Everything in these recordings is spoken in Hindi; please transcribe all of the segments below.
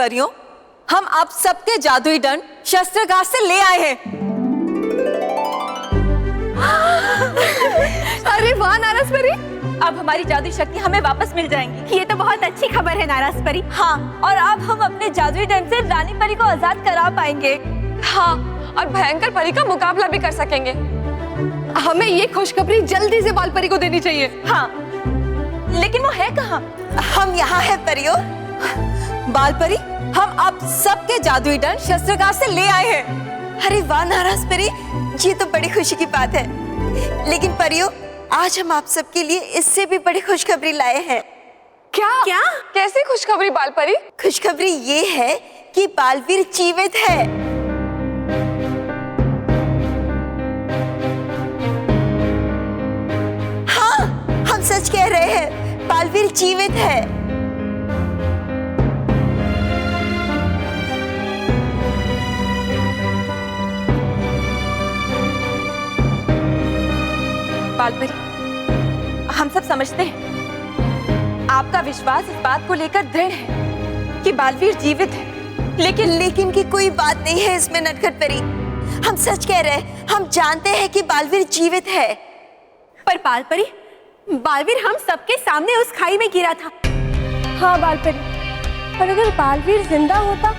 परियों, हम आप सबके जादुई दंड शस्त्रागार से ले आए हैं। अरे वाह नाराज परी, अब हमारी जादुई शक्ति हमें वापस मिल जाएंगी। ये तो बहुत अच्छी खबर है नाराज परी। हाँ, और अब हम अपने जादुई दंड से रानी परी को आजाद करा पाएंगे। हाँ, और भयंकर परी का मुकाबला भी कर सकेंगे। हमें ये खुशखबरी जल्दी से बाल परी को देनी चाहिए। हाँ, लेकिन वो है कहाँ? हम यहाँ है परियों। बाल परी, हम आप सबके जादुई दंड शस्त्रागार से ले आए हैं। अरे वाह नाराज परी, ये तो बड़ी खुशी की बात है। लेकिन परियों, आज हम आप सबके लिए इससे भी बड़ी खुशखबरी लाए हैं। क्या? क्या? कैसी खुशखबरी बाल परी? खुशखबरी ये है कि बालवीर जीवित है। हाँ, हम सच कह रहे हैं, बालवीर जीवित है। बाल परी, हम सब समझते हैं आपका विश्वास इस बात को लेकर दृढ़ है कि बालवीर जीवित है, लेकिन की कोई बात नहीं है इसमें नटखट परी। हम सच कह रहे हैं, हम जानते हैं कि बालवीर जीवित है। पर बाल परी, बालवीर हम सबके सामने उस खाई में गिरा था। हाँ बाल परी, पर अगर बालवीर जिंदा होता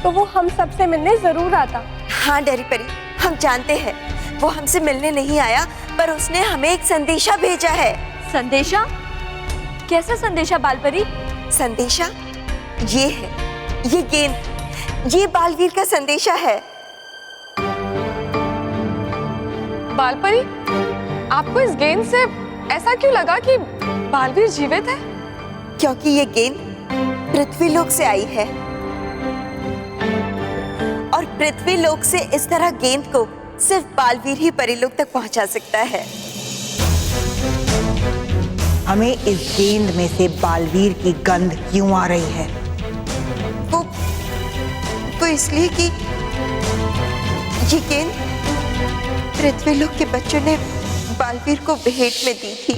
तो वो हम सबसे मिलने जरूर आता। हाँ डरी परी, हम जानते हैं वो हमसे मिलने नहीं आया, पर उसने हमें एक संदेशा भेजा है। संदेशा? कैसा संदेशा बाल परी? संदेशा ये है, ये गेंद, ये बालवीर का संदेशा है। बाल परी, आपको इस गेंद से ऐसा क्यों लगा कि बालवीर जीवित है? क्योंकि ये गेंद पृथ्वीलोक से आई है, और पृथ्वीलोक से इस तरह गेंद को सिर्फ बालवीर ही परीलोक तक पहुंचा सकता है। हमें इस गेंद में से बालवीर की गंध क्यों आ रही है? वो इसलिए कि ये गेंद पृथ्वीलोक के बच्चों ने बालवीर को भेंट में दी थी।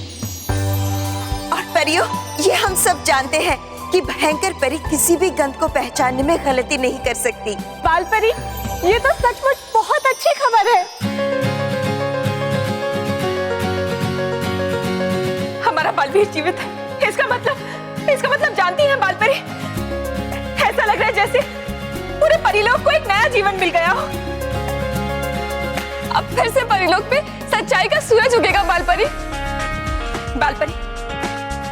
और परियों, ये हम सब जानते हैं कि भयंकर परी किसी भी गंध को पहचानने में गलती नहीं कर सकती। बाल परी, ये तो सचमुच बहुत अच्छी खबर है। हमारा बालवीर जीवित है। इसका मतलब जानती हैं बाल परी, ऐसा लग रहा है जैसे पूरे परीलोक को एक नया जीवन मिल गया हो। अब फिर से परीलोक पे सच्चाई का सूरज उगेगा बाल परी। बाल परी,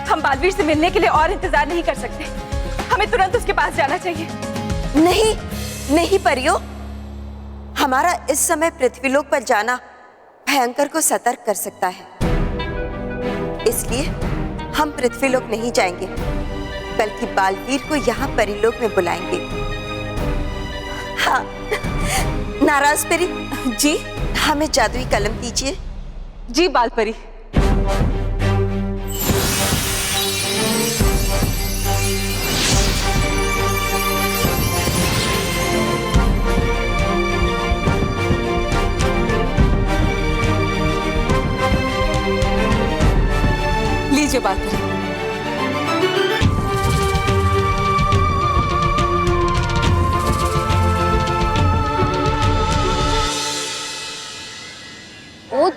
हम बालवीर से मिलने के लिए और इंतजार नहीं कर सकते। हमें तुरंत उसके पास जाना चाहिए। नहीं नहीं परियों, हमारा इस समय पृथ्वीलोक पर जाना भयंकर को सतर्क कर सकता है। इसलिए हम पृथ्वीलोक नहीं जाएंगे, बल्कि बालवीर को यहाँ परीलोक में बुलाएंगे। हाँ नाराज परी जी, हमें जादुई कलम दीजिए। जी बाल परी। लीजिए बाल परी।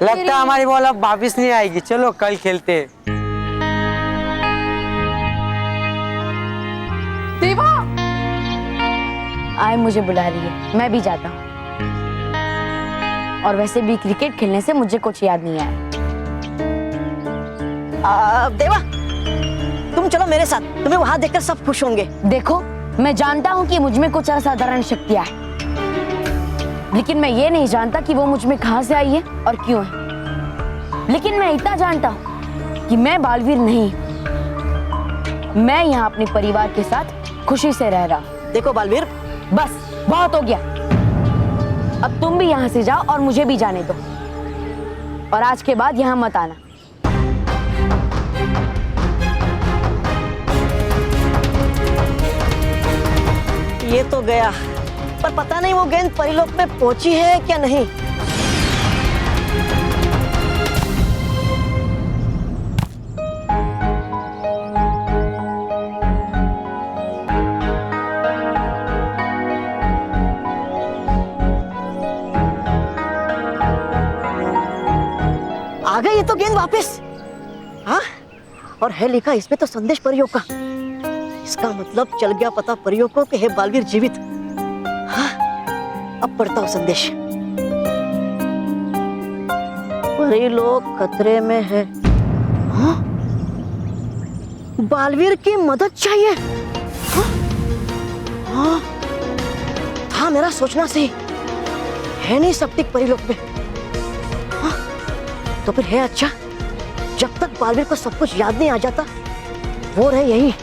लगता है हमारी बॉल अब वापिस नहीं आएगी। चलो कल खेलते हैं। देवा, आए मुझे बुला रही है, मैं भी जाता हूँ। और वैसे भी क्रिकेट खेलने से मुझे कुछ याद नहीं आया। देवा, तुम चलो मेरे साथ, तुम्हें वहां देखकर सब खुश होंगे। देखो, मैं जानता हूँ कि मुझ में कुछ असाधारण शक्तियाँ हैं, लेकिन मैं ये नहीं जानता कि वो मुझ में कहाँ से आई है और क्यों है। लेकिन मैं इतना जानता हूँ कि मैं बालवीर नहीं, मैं यहाँ अपने परिवार के साथ खुशी से रह रहा हूँ। देखो बालवीर, बस बहुत हो गया। अब तुम भी यहाँ से जाओ और मुझे भी जाने दो, और आज के बाद यहाँ मत आना। ये तो गया, पर पता नहीं वो गेंद परीलोक में पहुंची है क्या नहीं। आ गई ये तो गेंद वापस। हाँ, और है लिखा इसमें तो संदेश परियों का। इसका मतलब चल गया पता परियों को कि है बालवीर जीवित। हाँ, अब पढ़ता हूँ संदेश। परी लोग खतरे में है। हाँ? बालवीर की मदद चाहिए। हाँ? हाँ? हाँ, मेरा सोचना सही है नहीं सप्तिक परिलोक में। हाँ? तो फिर है अच्छा, जब तक बालवीर को सब कुछ याद नहीं आ जाता वो रहे यही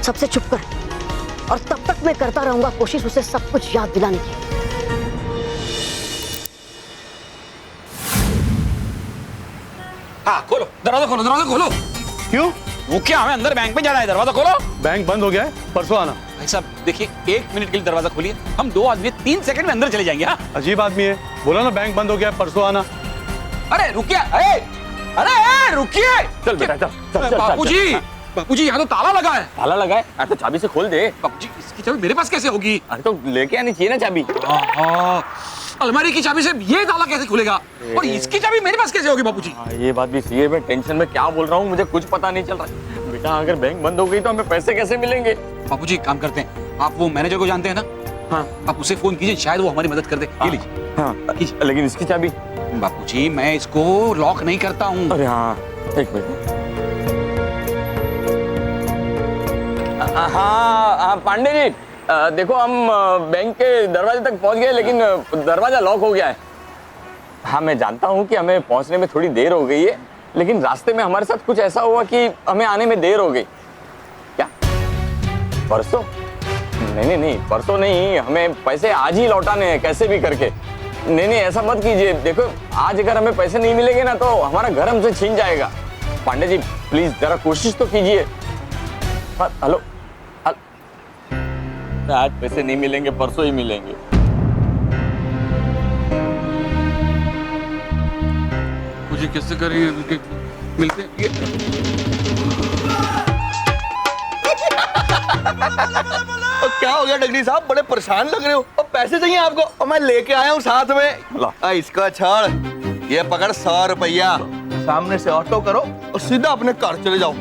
सबसे चुप कर, और तब तक मैं करता रहूंगा कोशिश उसे सब कुछ याद दिलाने की। हाँ, खोलो दरवाजा, खोलो दरवाजा खोलो। क्यों? वो क्या, हमें अंदर बैंक में जाना है, दरवाजा खोलो। बैंक बंद हो गया है, परसों आना। भाई साहब देखिए, 1 मिनट के लिए दरवाजा खोलिए, हम 2 आदमी 3 सेकंड में अंदर चले जाएंगे। हाँ, अजीब आदमी है, बोला ना बैंक बंद हो गया है, परसों आना। अरे रुकिए, अरे रुकिए। चल बेटा चल। बापूजी, बापूजी यहाँ तो ताला लगा है। ताला लगा है? अरे तो चाबी से खोल दे। बापूजी इसकी चाबी मेरे पास कैसे होगी? अरे तो लेके आनी चाहिए ना चाबी। अलमारी की चाबी से ये ताला कैसे खुलेगा, और इसकी चाबी मेरे पास कैसे होगी बापूजी? ये बात भी सही है, मैं टेंशन में क्या बोल रहा हूँ, मुझे कुछ पता नहीं चल रहा है। बेटा अगर बैंक बंद हो गई तो हमें पैसे कैसे मिलेंगे? बापूजी काम करते हैं, आप वो मैनेजर को जानते हैं ना? हाँ, आप उसे फोन कीजिए, शायद वो हमारी मदद कर दे। ये लीजिए। हाँ, लेकिन इसकी चाबी? बापूजी मैं इसको लॉक नहीं करता हूँ। अरे हाँ, एक मिनट। हाँ पांडे जी, देखो हम बैंक के दरवाजे तक पहुंच गए, लेकिन दरवाजा लॉक हो गया है। हाँ मैं जानता हूँ कि हमें पहुंचने में थोड़ी देर हो गई है, लेकिन रास्ते में हमारे साथ कुछ ऐसा हुआ कि हमें आने में देर हो गई। क्या परसों? नहीं, परसों नहीं, हमें पैसे आज ही लौटाने हैं कैसे भी करके। नहीं ऐसा मत कीजिए, देखो आज अगर हमें पैसे नहीं मिलेंगे ना तो हमारा घर हमसे छीन जाएगा। पांडे जी प्लीज जरा कोशिश तो कीजिए। हेलो, आज पैसे नहीं मिलेंगे, परसों ही मिलेंगे। मुझे कैसे करेंगे मिलते क्या हो गया डगरी साहब, बड़े परेशान लग रहे हो। और पैसे चाहिए आपको? और मैं लेके आया हूँ साथ में। इसका छाड़, ये पकड़ 100 रुपया, सामने से ऑटो करो और सीधा अपने घर चले जाओ।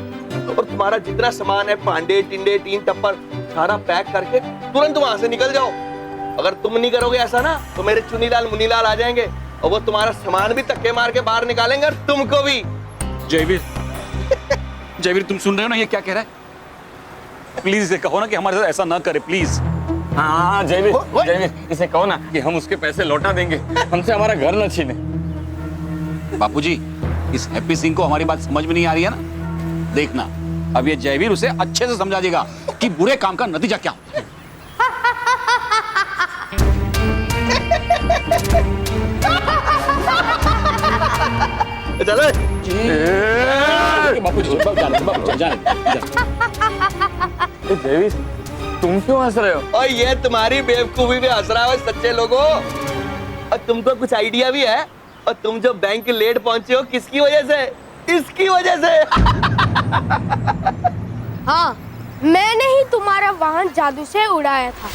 और तुम्हारा जितना सामान है, पांडे टिंडे टीन टप्पर, सारा पैक करके तुरंत वहां से निकल जाओ। अगर तुम नहीं करोगे ऐसा ना तो मेरे चुनीलाल मुनीलाल आ जाएंगे और वो तुम्हारा सामान भी धक्के मार के बाहर निकालेंगे और तुमको भी। जयवीर तुम सुन रहे हो ना ये क्या कह रहा है? प्लीज इसे कहो ना कि हमारे साथ ऐसा ना करे, प्लीज। हाँ जयवीर इसे कहो ना कि हम उसके पैसे लौटा देंगे, हमसे हमारा घर न छीने। बापूजी इस हैप्पी सिंह को हमारी बात समझ में नहीं आ रही है ना, देखना अब ये जयवीर उसे अच्छे से समझा देगा कि बुरे काम का नतीजा क्या होता है। चलो बापूजी जयवीर तुम क्यों हंस रहे हो? और ये तुम्हारी बेवकूफी पे हंस रहा है सच्चे लोगों। और तुमको कुछ आइडिया भी है? और तुम जो बैंक लेट पहुंचे हो किसकी वजह से? इसकी वजह से। हाँ, मैंने ही तुम्हारा वाहन जादू से उड़ाया था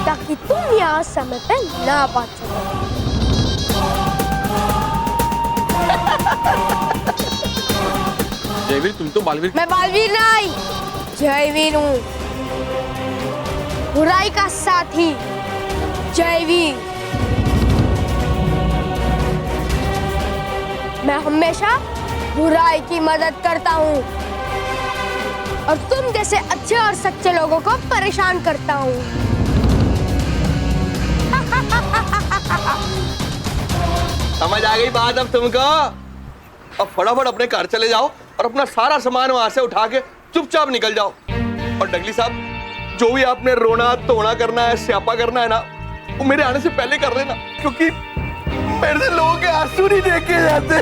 ताकि तुम यहाँ समय पे ना पहुंच सको। जयवीर तुम तो बालवीर। मैं बालवीर नहीं, जयवीर हूँ, बुराई का साथी जयवीर। मैं हमेशा बुराई की मदद करता हूँ और तुम जैसे अच्छे और सच्चे लोगों को परेशान करता हूँ। समझ आ गई बात अब तुमको? अब फटाफट अपने घर चले जाओ और अपना सारा सामान वहां से उठा के चुपचाप निकल जाओ। और डगली साहब जो भी आपने रोना धोना करना है, स्यापा करना है ना, वो मेरे आने से पहले कर लेना, क्योंकि मेरे से लोगों के आंसू नहीं देखे जाते।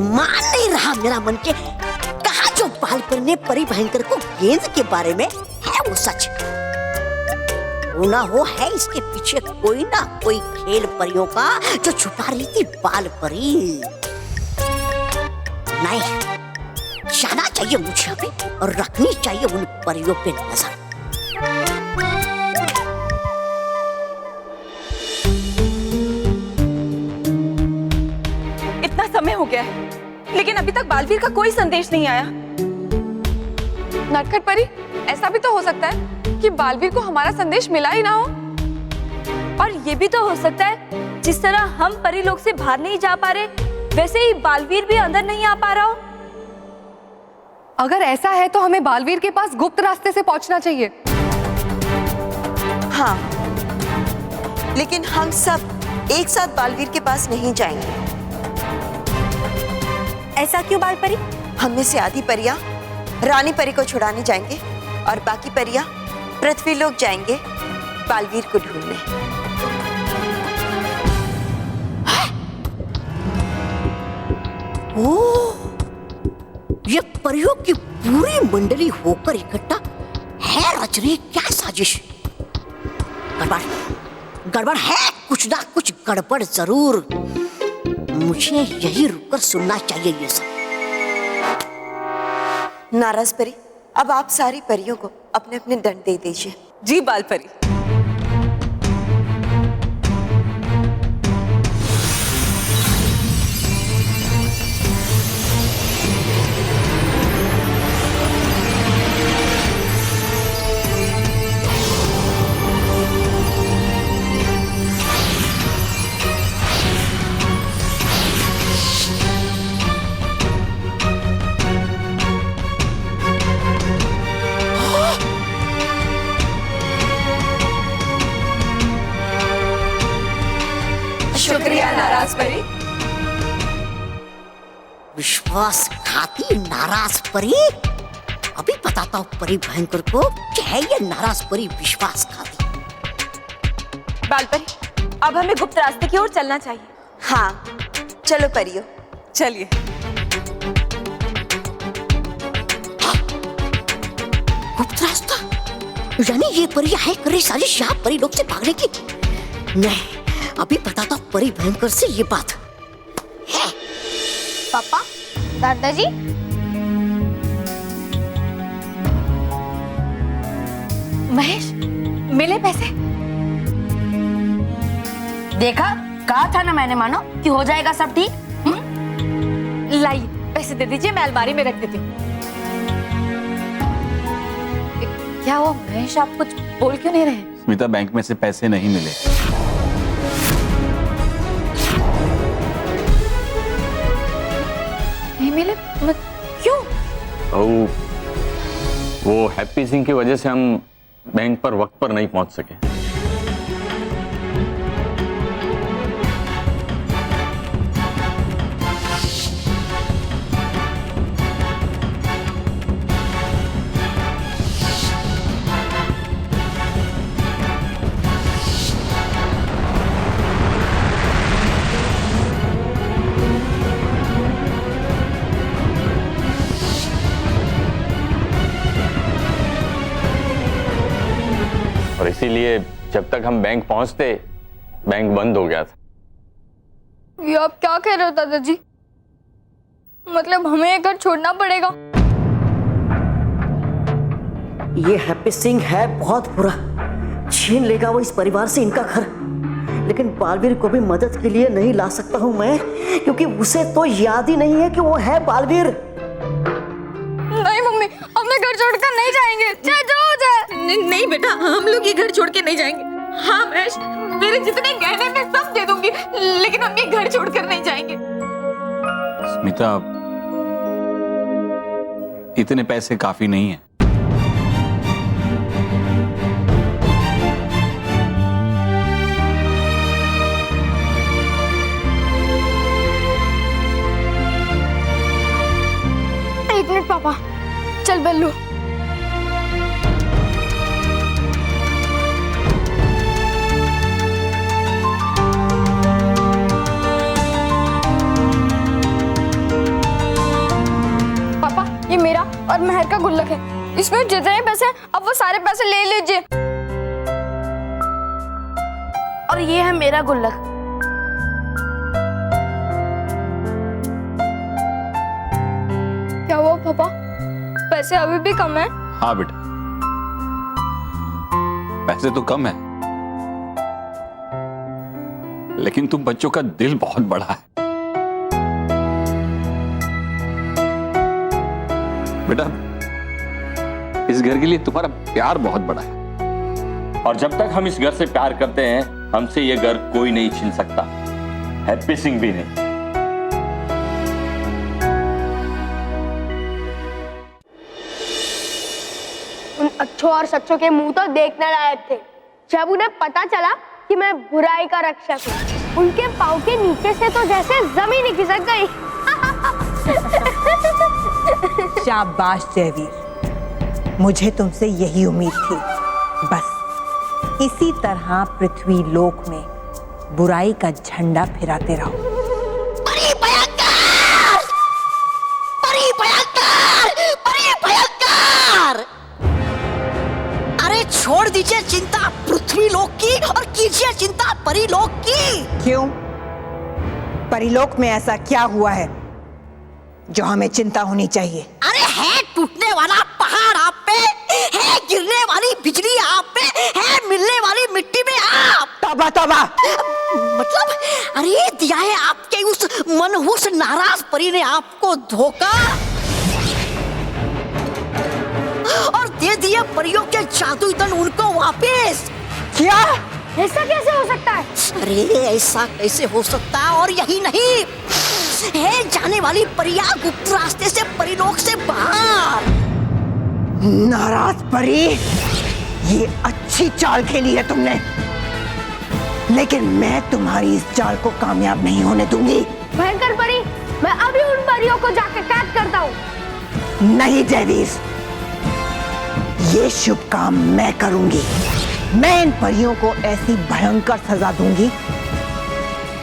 मान नहीं रहा मेरा मन के, कहा जो बाल पर ने परी भयंकर को गेंद के बारे में है वो सच, वो ना हो है इसके पीछे कोई ना कोई खेल परियों का जो छुपा रही थी बाल परी। नहीं, जाना चाहिए मुझे यहाँ पे और रखनी चाहिए उन परियों पे नजर। इतना समय हो गया है लेकिन अभी तक बालवीर का कोई संदेश नहीं आया। नटखट परी, ऐसा भी तो हो सकता है कि बालवीर को हमारा संदेश मिला ही ना हो। और ये भी तो हो सकता है जिस तरह हम परी लोग से बाहर नहीं जा पा रहे, वैसे ही बालवीर भी अंदर नहीं आ पा रहा हो। अगर ऐसा है तो हमें बालवीर के पास गुप्त रास्ते से पहुंचना चाहिए। हाँ, लेकिन हम सब एक साथ बालवीर के पास नहीं जाएंगे। ऐसा क्यों बाल परी? हम में से आधी परियां रानी परी को छुड़ाने जाएंगे और बाकी परियां पृथ्वी लोक जाएंगे बालवीर को ढूंढने। ओह, ये परियों की पूरी मंडली होकर इकट्ठा है रच रही क्या साजिश? गड़बड़ गड़बड़ है, कुछ ना कुछ गड़बड़ जरूर। मुझे यही रुककर सुनना चाहिए ये सब। नाराज परी, अब आप सारी परियों को अपने अपने दंड दे दीजिए। जी बाल परी। शुक्रिया नाराज परी। विश्वासघाती नाराज परी, अभी बताता हूँ परी भयंकर को कि है ये नाराज परी विश्वासघाती। बाल परी, अब हमें गुप्त रास्ते की ओर चलना चाहिए। हाँ, चलो परियों, चलिए। गुप्त रास्ता? यानी ये परियां है कर रही साजिश यहाँ परी लोग से भागने की? नहीं, अभी बताता हूँ परी भयंकर से ये बात है। पापा, दादाजी, महेश, मिले पैसे? देखा, कहा था ना मैंने, मानो कि हो जाएगा सब ठीक। लाइए, पैसे दे दीजिए, मैं अलमारी में रख देती हूँ। क्या हुआ महेश, आप कुछ बोल क्यों नहीं रहे? स्मिता, बैंक में से पैसे नहीं मिले। नहीं मिले? क्यों? वो हैप्पी सिंह की वजह से हम बैंक पर वक्त पर नहीं पहुंच सके। और इसीलिए जब तक हम बैंक पहुंचते, बैंक बंद हो गया था। ये आप क्या कह रहे हो दादाजी? मतलब हमें ये घर छोड़ना पड़ेगा? ये हैप्पी सिंह है बहुत बुरा, छीन लेगा वो इस परिवार से इनका घर। लेकिन बालवीर को भी मदद के लिए नहीं ला सकता हूं मैं, क्योंकि उसे तो याद ही नहीं है कि वो है बालवीर। नहीं मम्मी, हम घर छोड़कर नहीं जाएंगे, चाहे जो हो जाए। नहीं बेटा, हम लोग ये घर छोड़ के नहीं जाएंगे। हाँ महेश, मेरे जितने गहने मैं सब दे दूंगी, लेकिन हम ये घर छोड़कर नहीं जाएंगे। स्मिता, इतने पैसे काफी नहीं है। एक मिनट पापा, चल बल्लू। पापा, ये मेरा और मेहर का गुल्लक है। इसमें जितने पैसे हैं, अब वो सारे पैसे ले लीजिए। और ये है मेरा गुल्लक। क्या हुआ पापा? पैसे अभी भी कम है? हाँ बेटा, पैसे तो कम है, लेकिन तुम बच्चों का दिल बहुत बड़ा है बेटा। इस घर के लिए तुम्हारा प्यार बहुत बड़ा है, और जब तक हम इस घर से प्यार करते हैं, हमसे ये घर कोई नहीं छीन सकता, हैप्पी सिंह भी नहीं। उन अच्छों और सच्चों के मुंह तो देखने लायक थे। जब उन्हें पता चला कि मैं बुराई का रक्षक हूँ, उनके पाँव के नीचे से तो जैसे जमीन ही खिसक गई। शाबाश जयवीर, मुझे तुमसे यही उम्मीद थी। बस इसी तरह पृथ्वी लोक में बुराई का झंडा फहराते रहो। अरे छोड़ दीजिए चिंता पृथ्वी लोक की और कीजिए चिंता परीलोक की। क्यों? परीलोक में ऐसा क्या हुआ है जो हमें चिंता होनी चाहिए? अरे है टूटने वाला पहाड़ आप पे, है गिरने वाली बिजली आप पे, है मिलने वाली मिट्टी में आप। तौबा तौबा। मतलब अरे दिया है आपके उस मनहूस नाराज परी ने आपको धोखा, और दे दिए परियों के जादुई धन उनको वापस। क्या? ऐसा कैसे हो सकता है? अरे ऐसा कैसे हो सकता है? और यही नहीं है, जाने वाली परियां गुप्त रास्ते से परिलोक से बाहर। नाराज परी, ये अच्छी चाल खेली है तुमने, लेकिन मैं तुम्हारी इस चाल को कामयाब नहीं होने दूंगी। भयंकर परी, मैं अभी उन परियों को जाकर कैद करता हूँ। नहीं जयवीर, ये शुभ काम मैं करूंगी। मैं इन परियों को ऐसी भयंकर सजा दूंगी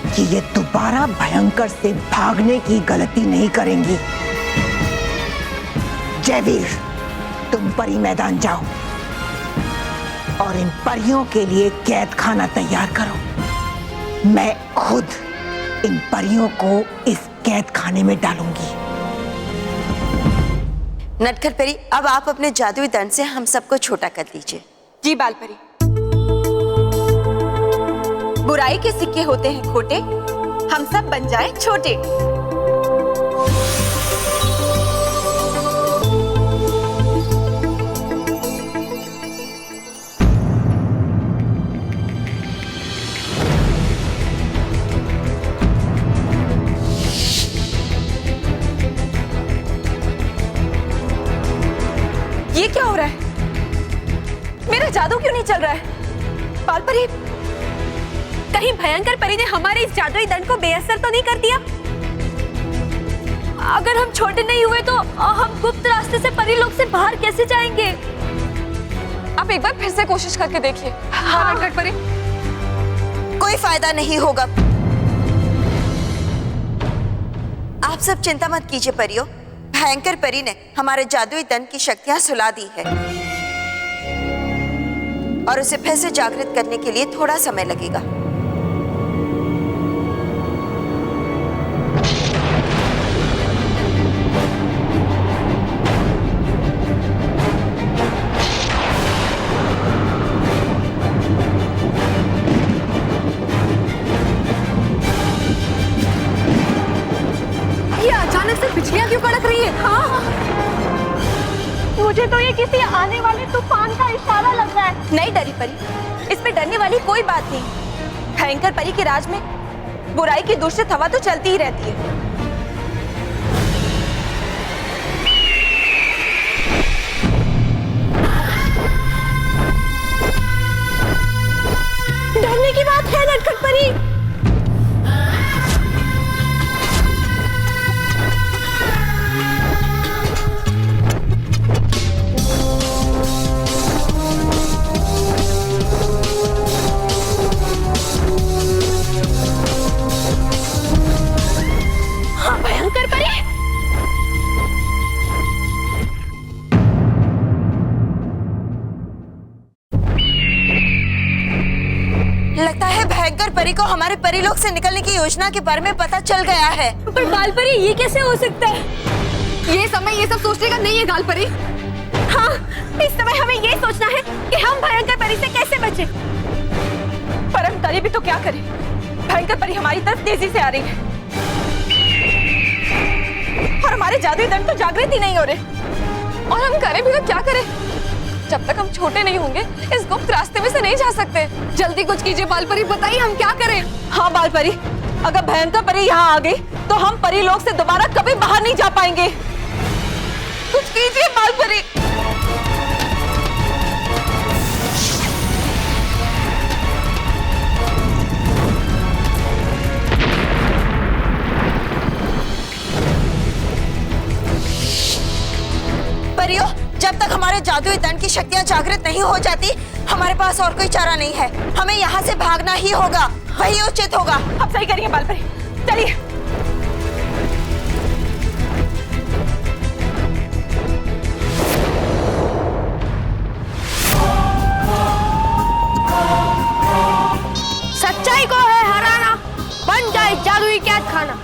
कि ये दोबारा भयंकर से भागने की गलती नहीं करेंगी। जयवीर, तुम परी मैदान जाओ और इन परियों के लिए कैद खाना तैयार करो। मैं खुद इन परियों को इस कैद खाने में डालूंगी। नटखट परी, अब आप अपने जादुई दंड से हम सबको छोटा कर दीजिए। जी बालपरी। बुराई के सिक्के होते हैं खोटे, हम सब बन जाए छोटे। ये क्या हो रहा है? मेरा जादू क्यों नहीं चल रहा है? बालपरी, कहीं भयंकर परी ने हमारे इस जादुई दंड को बेअसर तो नहीं कर दिया? अगर हम छोटे नहीं हुए तो हम गुप्त रास्ते से परीलोक से बाहर कैसे जाएंगे? आप एक बार फिर से कोशिश करके देखिए। हाँ नटखट परी। कोई फायदा नहीं होगा। आप सब चिंता मत कीजिए परियों, भयंकर परी ने हमारे जादुई दंड की शक्तियां सुला दी है और उसे फिर से जागृत करने के लिए थोड़ा समय लगेगा। ये अचानक से बिजलियां क्यों कड़क रही है? हाँ, मुझे तो ये किसी आने वाले तूफान का इशारा लग रहा है। नहीं डरी परी, इसमें डरने वाली कोई बात नहीं। भयंकर परी के राज में बुराई की दूषित हवा तो चलती ही रहती है। डरने की बात है नटखट परी। लगता है भयंकर परी को हमारे परीलोक से निकलने की योजना के बारे में पता चल गया है। पर बालपरी ये कैसे हो सकता है? ये समय ये सब सोचने का नहीं है गालपरी। हाँ, इस समय हमें ये सोचना है कि हम भयंकर परी से कैसे बचें। पर हम करे भी तो क्या करें? भयंकर परी हमारी तरफ तेजी से आ रही है और हमारे जादुई दंड तो जागृत ही नहीं हो रहे। और हम करें भी तो क्या करें? जब तक हम छोटे नहीं होंगे इस गुप्त रास्ते में से नहीं जा सकते। जल्दी कुछ कीजिए बालपरी, बताइए हम क्या करें। हाँ बालपरी, अगर भयंकर परी यहाँ आ गई तो हम परी लोक से दोबारा कभी बाहर नहीं जा पाएंगे। कुछ कीजिए बालपरी। परियों, जब तक हमारे जादुई दंड की शक्तियाँ जागृत नहीं हो जाती, हमारे पास और कोई चारा नहीं है। हमें यहाँ से भागना ही होगा, वही उचित होगा। आप सही करिए बालपरी, चलिए। सच्चाई को है हराना, बन जाए जादुई कैद खाना।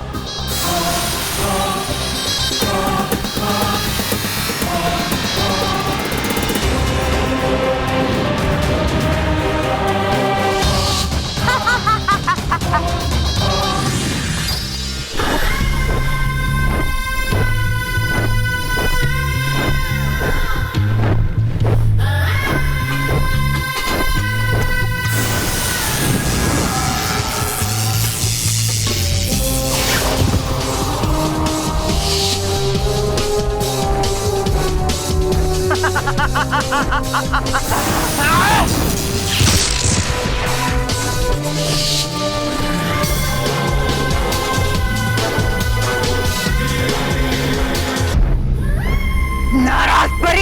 नाराज परी!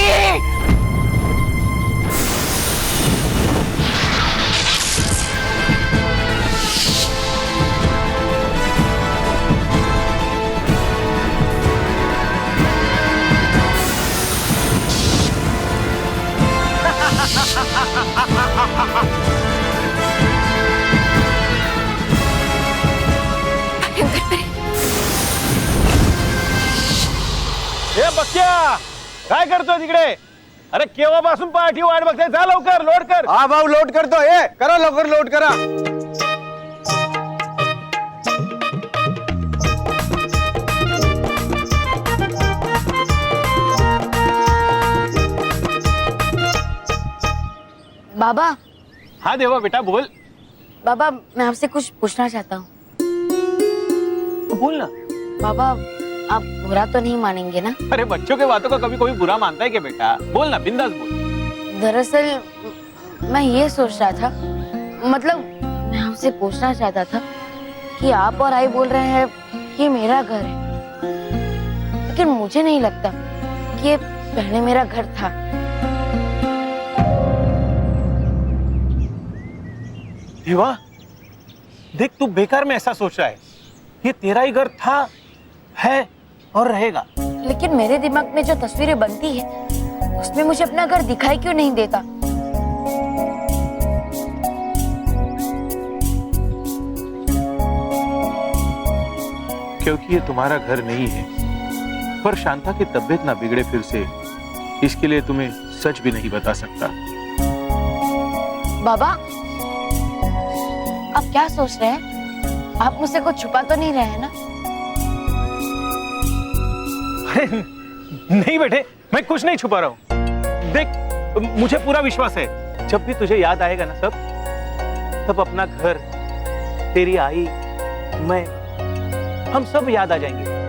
ए बक्या, काय करतोय तिकडे? अरे केव्हापासून पाठी वाट बघते, जा लवकर लोड कर. हा भाऊ लोड करतो. ए करा लवकर लोड करा. बाबा। हाँ देवा बेटा बोल. बाबा मैं आपसे कुछ पूछना चाहता हूँ. बोल ना. बाबा आप बुरा तो नहीं मानेंगे ना? अरे बच्चों के बातों का कभी कोई बुरा मानता है क्या बेटा? बोल ना, बिंदास बोल. दरअसल मैं ये सोच रहा था, मतलब मैं आपसे पूछना चाहता था कि आप और आई बोल रहे हैं कि मेरा घर है, लेकिन मुझे नहीं लगता कि ये पहले मेरा घर था. देवा देख, तू बेकार में ऐसा सोच रहा है. ये तेरा ही घर था, है और रहेगा. लेकिन मेरे दिमाग में जो तस्वीरें बनती है उसमें मुझे अपना घर दिखाई क्यों नहीं देता? क्योंकि ये तुम्हारा घर नहीं है. पर शांता की तबीयत ना बिगड़े फिर से, इसके लिए तुम्हें सच भी नहीं बता सकता. बाबा आप क्या सोच रहे हैं? आप मुझसे कुछ छुपा तो नहीं रहे हैं ना? अरे नहीं बेटे, मैं कुछ नहीं छुपा रहा हूँ. देख मुझे पूरा विश्वास है, जब भी तुझे याद आएगा ना तब अपना घर, तेरी आई, मैं, हम सब याद आ जाएंगे.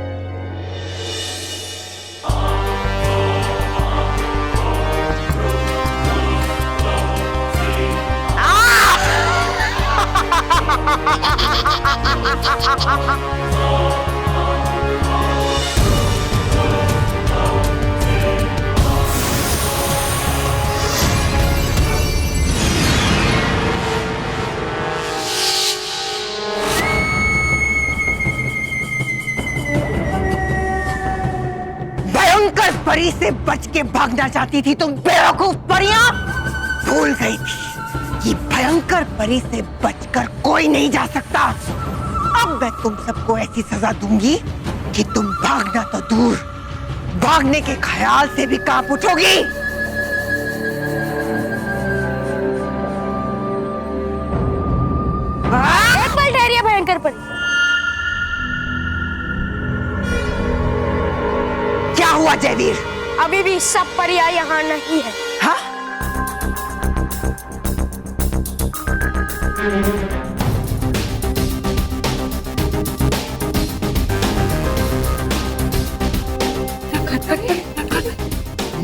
भयंकर परी से बच के भागना चाहती थी तुम बेवकूफ परियां. भूल गई थी कि भयंकर परी से बचकर कोई नहीं जा सकता। अब मैं तुम सबको ऐसी सजा दूंगी कि तुम भागना तो दूर, भागने के ख्याल से भी कांप उठोगी। एक पल ठहरिए भयंकर परी। क्या हुआ जयवीर? अभी भी सब परियां यहाँ नहीं है। हाँ?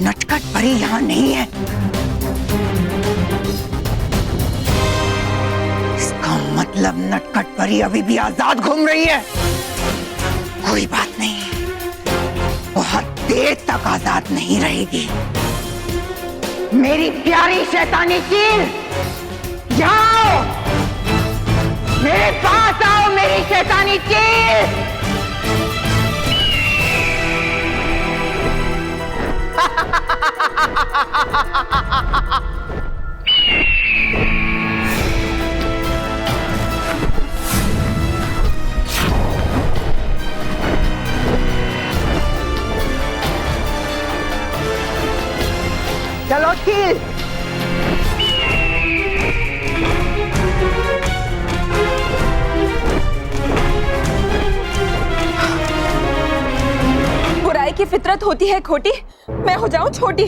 नटखट परी यहाँ नहीं है। इसका मतलब नटखट परी अभी भी आजाद घूम रही है। कोई बात नहीं, बहुत देर तक आजाद नहीं रहेगी। मेरी प्यारी शैतानी चील, जाओ मेरे पास आओ, मेरी शैतानी चील। चलो चील। बुराई की फितरत होती है खोटी, मैं हो जाऊं छोटी।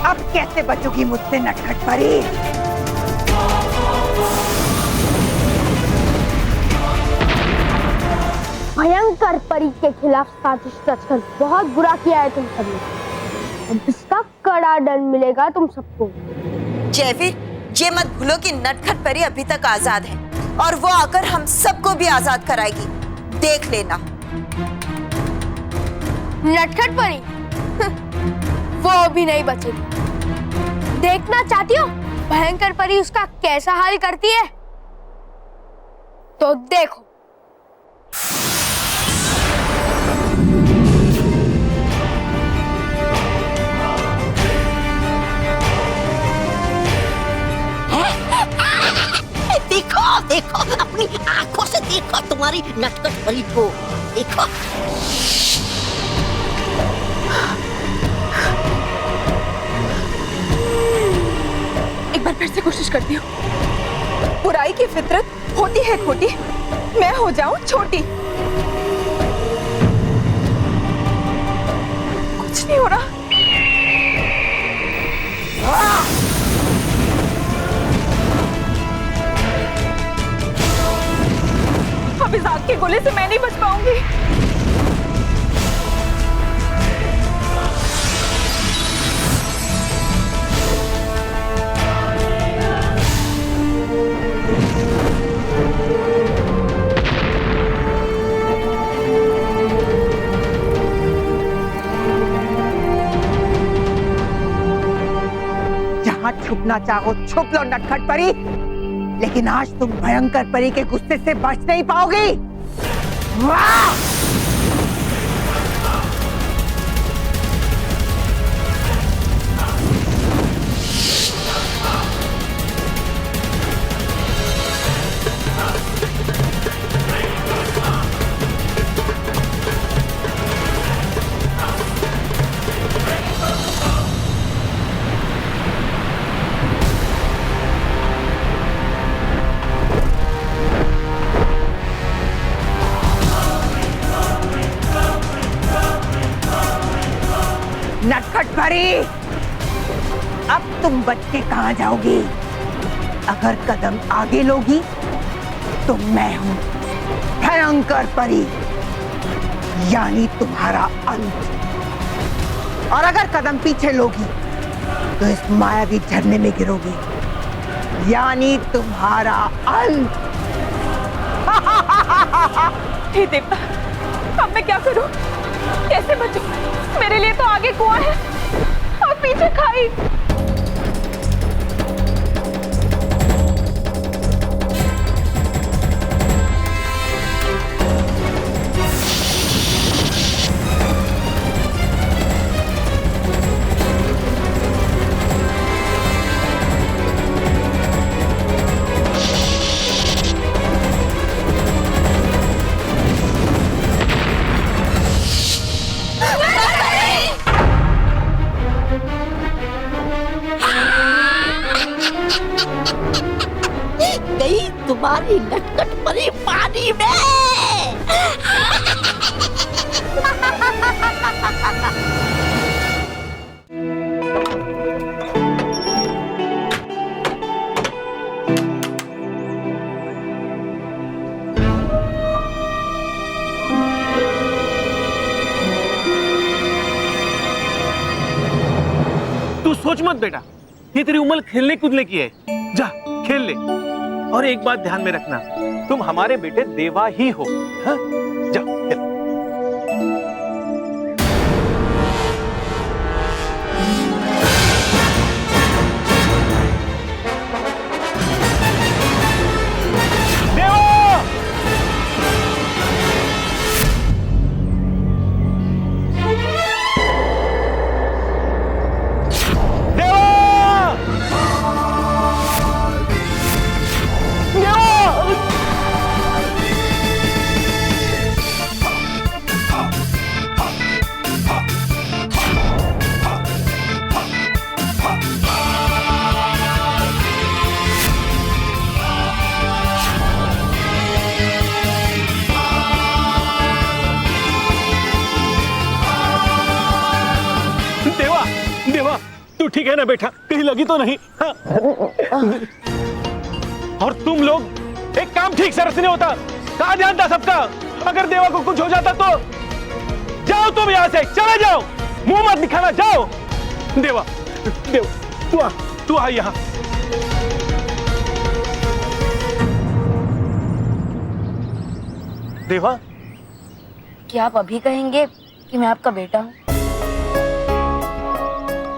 अब कैसे बचोगी मुझसे नटखट परी? भयंकर परी के खिलाफ साजिश रचकर बहुत बुरा किया है तुम सबने। अब इसका कड़ा दंड मिलेगा तुम सबको। जयवीर, ये मत भूलो कि नटखट परी अभी तक आजाद है और वो आकर हम सबको भी आजाद कराएगी। देख लेना। नटखट परी वो भी नहीं बचेगी। देखना चाहती हो भयंकर परी उसका कैसा हाल करती है? तो देखो। देखो देखो, अपनी आंखों से देखो तुम्हारी नटखट परी को। देखो एक बार फिर से कोशिश करती हूँ। बुराई की फितरत होती है खोटी, मैं हो जाऊं छोटी। कुछ नहीं हो रहा। अब इस आग के गोले से मैं नहीं बच पाऊंगी। जहां छुपना चाहो छुप लो नटखट परी, लेकिन आज तुम भयंकर परी के गुस्से से बच नहीं पाओगी। वाह! नटखट परी, अब तुम बच के कहां जाओगी? अगर कदम आगे लोगी तो मैं हूं भयंकर परी, यानी तुम्हारा अंत। और अगर कदम पीछे लोगी तो इस मायावी झरने में गिरोगी, यानी तुम्हारा अंत। हे देवता, अब मैं क्या करूं? कैसे बचूं? मेरे लिए तो आगे कुआं है और पीछे खाई। तुम्हारी नटखट परी पानी में। तू सोच मत बेटा, ये तेरी उम्र खेलने कूदने की है। जा खेल ले। और एक बात ध्यान में रखना, तुम हमारे बेटे देवा ही हो। हाँ? जा खेल। तू ठीक है ना बेटा? कहीं लगी तो नहीं? हाँ? और तुम लोग एक काम ठीक से नहीं होता, कहाँ ध्यान था सबका? अगर देवा को कुछ हो जाता तो? जाओ तुम यहाँ से, चले जाओ, मुंह मत दिखाना, जाओ। देवा, देवा तू आ यहाँ। देवा, क्या आप अभी कहेंगे कि मैं आपका बेटा हूँ?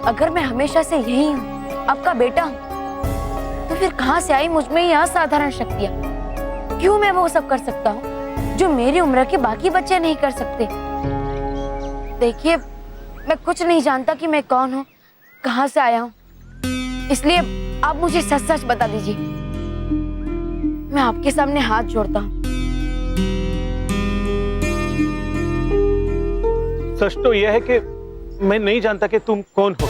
अगर मैं हमेशा से यही हूँ, आपका बेटा हूँ, तो फिर कहाँ से आई मुझ में ये असाधारण शक्तियाँ? क्यों मैं वो सब कर सकता हूँ जो मेरी उम्र के बाकी बच्चे नहीं कर सकते? देखिए, मैं कुछ नहीं जानता कि मैं कौन हूँ, कहाँ से आया हूँ, इसलिए आप मुझे सच सच बता दीजिए। मैं आपके सामने हाथ जोड़ता हूँ। सच तो यह है कि मैं नहीं जानता कि तुम कौन हो।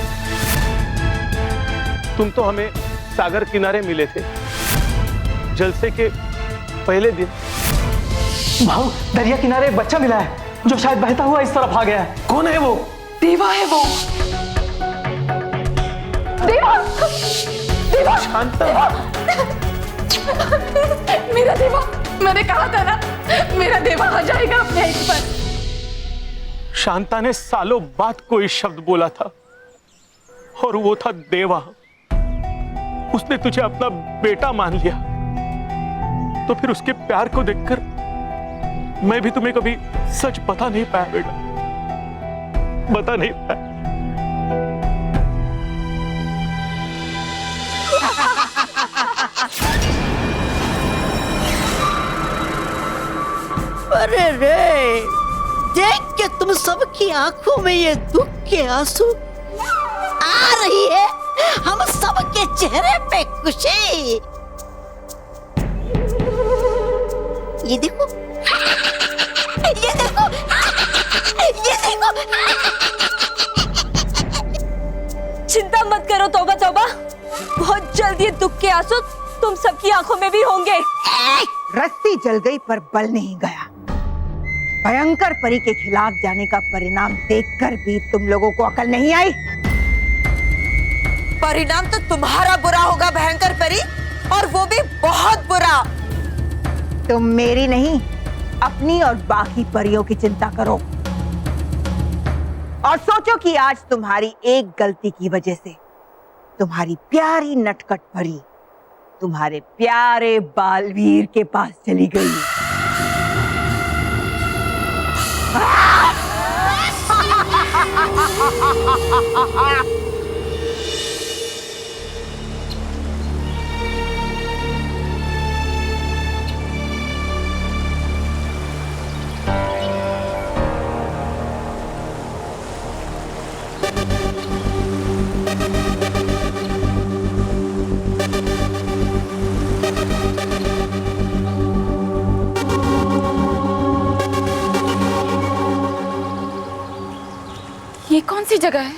तुम तो हमें सागर किनारे मिले थे, जलसे के पहले दिन। भाऊ, दरिया किनारे एक बच्चा मिला है जो शायद बहता हुआ इस तरफ आ गया है। कौन है वो? देवा है वो। देवा, देवा, शांता, मेरा देवा, मैंने कहा था ना, मेरा देवा आ जाएगा अपने एक पर। शांता ने सालों बाद कोई शब्द बोला था, और वो था देवा। उसने तुझे अपना बेटा मान लिया, तो फिर उसके प्यार को देखकर मैं भी तुम्हें कभी सच बता नहीं पाया बेटा, बता नहीं पाया। अरे रे, देख के तुम सबकी आंखों में ये दुख के आंसू आ रही है, हम सबके चेहरे पे खुशी। ये देखो, ये देखो, ये देखो। चिंता मत करो तौबा तौबा, बहुत जल्दी दुख के आंसू तुम सबकी आंखों में भी होंगे। रस्सी जल गई पर बल नहीं गया। भयंकर परी के खिलाफ जाने का परिणाम देखकर भी तुम लोगों को अकल नहीं आई। परिणाम तो तुम्हारा बुरा होगा भयंकर परी, और वो भी बहुत बुरा। तुम मेरी नहीं, अपनी और बाकी परियों की चिंता करो, और सोचो कि आज तुम्हारी एक गलती की वजह से तुम्हारी प्यारी नटखट परी तुम्हारे प्यारे बालवीर के पास चली गई। ये कौन सी जगह है?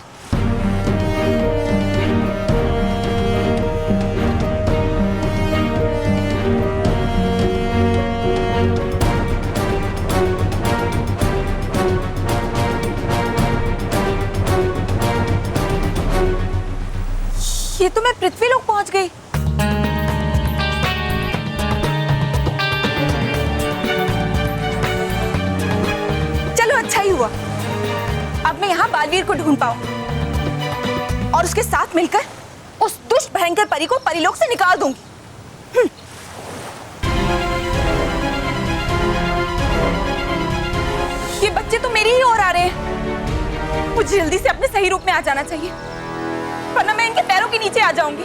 ये तो मैं पृथ्वी लोक पहुंच गई। चलो अच्छा ही हुआ, अब मैं यहाँ बालवीर को ढूंढ पाऊं और उसके साथ मिलकर उस दुष्ट भयंकर परी को परीलोक से निकाल दूंगी। ये बच्चे तो मेरी ही ओर आ रहे हैं। मुझे जल्दी से अपने सही रूप में आ जाना चाहिए, वरना मैं इनके पैरों के नीचे आ जाऊंगी।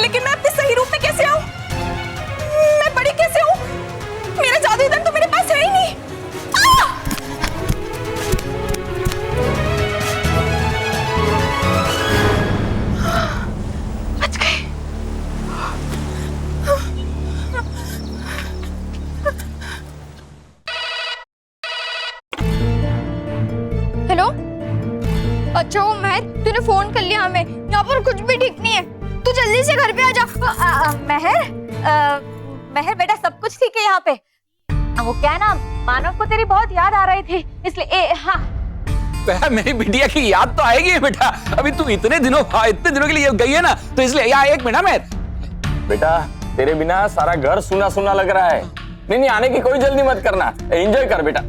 लेकिन मैं अपने सही रूप में कैसे आऊं? मैं बड़ी कैसे हूं? मेरा जादुई धन तो मेरे पास है ही नहीं। बच गए। हेलो, अच्छा वो महर, तूने फोन कर लिया हमें। यहाँ पर कुछ भी ठीक नहीं है, तू जल्दी से घर पे आ जा। महर बेटा, सब कुछ ठीक है यहाँ पे। वो क्या है ना, मानव को तेरी बहुत याद आ रही थी, इसलिए हाँ। मेरी बिटिया की याद तो आएगी बेटा। अभी तू इतने दिनों के लिए गई है ना, तो इसलिए या एक मिनट महर। बेटा तेरे बिना सारा घर सुना सुना लग रहा है। नहीं आने की कोई जल्दी मत करना, एंजॉय कर बेटा।